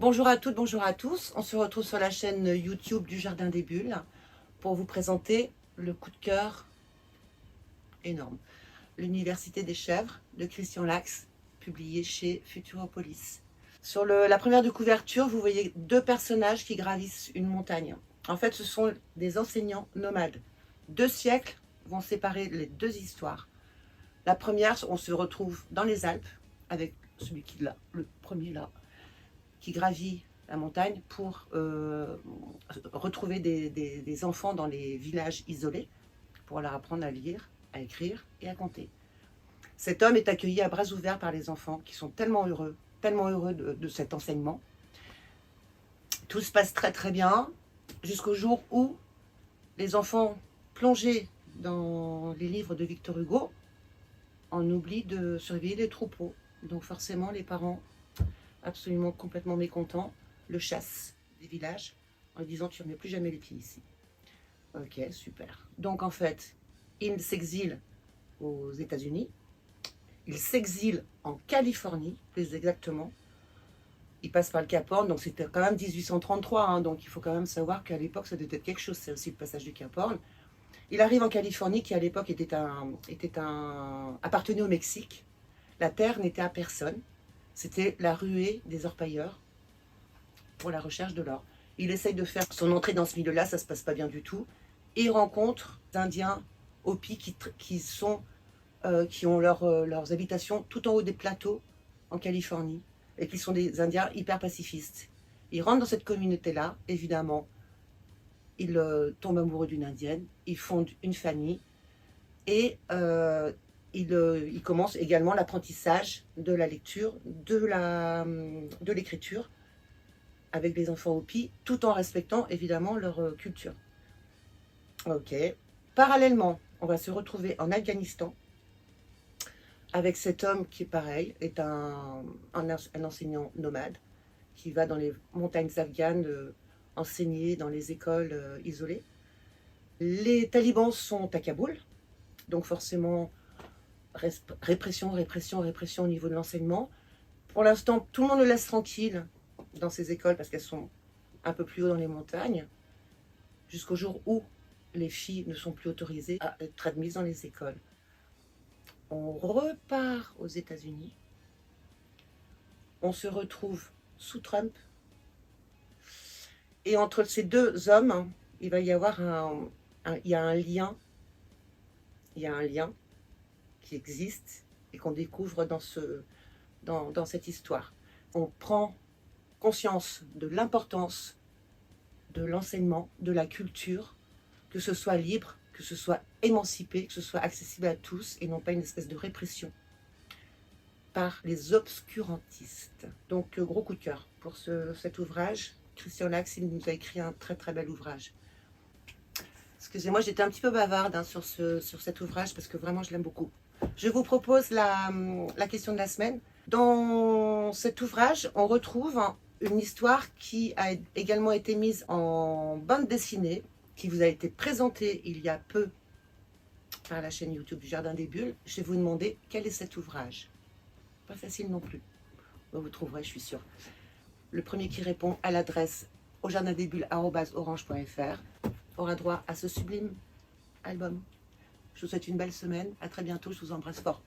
Bonjour à toutes, bonjour à tous. On se retrouve sur la chaîne YouTube du Jardin des Bulles pour vous présenter le coup de cœur énorme. L'Université des Chèvres de Christian Lax, publié chez Futuropolis. Sur la première de couverture, vous voyez deux personnages qui gravissent une montagne. En fait, ce sont des enseignants nomades. 2 siècles vont séparer les deux histoires. La première, on se retrouve dans les Alpes avec celui qui est là, le premier là, qui gravit la montagne pour retrouver des enfants dans les villages isolés, pour leur apprendre à lire, à écrire et à compter. Cet homme est accueilli à bras ouverts par les enfants qui sont tellement heureux de cet enseignement. Tout se passe très très bien jusqu'au jour où les enfants plongés dans les livres de Victor Hugo en oublient de surveiller les troupeaux. Donc forcément les parents, absolument complètement mécontents, le chassent des villages en lui disant « tu ne remets plus jamais les pieds ici ». Ok, super. Donc en fait, il s'exile aux États-Unis, il s'exile en Californie, plus exactement. Il passe par le Cap Horn, donc c'était quand même 1833, hein, donc il faut quand même savoir qu'à l'époque, ça devait être quelque chose, c'est aussi le passage du Cap Horn. Il arrive en Californie, qui à l'époque appartenait au Mexique. La terre n'était à personne. C'était la ruée des orpailleurs pour la recherche de l'or. Il essaye de faire son entrée dans ce milieu-là, ça ne se passe pas bien du tout. Et il rencontre des Indiens Hopi qui ont leurs habitations tout en haut des plateaux en Californie et qui sont des Indiens hyper pacifistes. Il rentre dans cette communauté-là, évidemment. Il tombe amoureux d'une Indienne, il fonde une famille et il commence également l'apprentissage de la lecture, de l'écriture avec les enfants Hopi, tout en respectant évidemment leur culture. Ok. Parallèlement, on va se retrouver en Afghanistan avec cet homme qui est pareil, est un enseignant nomade qui va dans les montagnes afghanes enseigner dans les écoles isolées. Les talibans sont à Kaboul, donc forcément répression au niveau de l'enseignement. Pour l'instant, tout le monde le laisse tranquille dans ces écoles parce qu'elles sont un peu plus haut dans les montagnes, jusqu'au jour où les filles ne sont plus autorisées à être admises dans les écoles. On repart aux États-Unis, on se retrouve sous Trump, et entre ces deux hommes, il va y avoir un lien qui existe et qu'on découvre dans cette histoire. On prend conscience de l'importance de l'enseignement, de la culture, que ce soit libre, que ce soit émancipé, que ce soit accessible à tous et non pas une espèce de répression par les obscurantistes. Donc gros coup de cœur pour cet ouvrage. Christian Lax, il nous a écrit un très très bel ouvrage. Excusez-moi, j'étais un petit peu bavarde sur cet ouvrage parce que vraiment je l'aime beaucoup. Je vous propose la question de la semaine. Dans cet ouvrage, on retrouve une histoire qui a également été mise en bande dessinée, qui vous a été présentée il y a peu par la chaîne YouTube du Jardin des Bulles. Je vais vous demander quel est cet ouvrage. Pas facile non plus. Vous trouverez, je suis sûre. Le premier qui répond à l'adresse aujardindesbulles@orange.fr aura droit à ce sublime album. Je vous souhaite une belle semaine. À très bientôt. Je vous embrasse fort.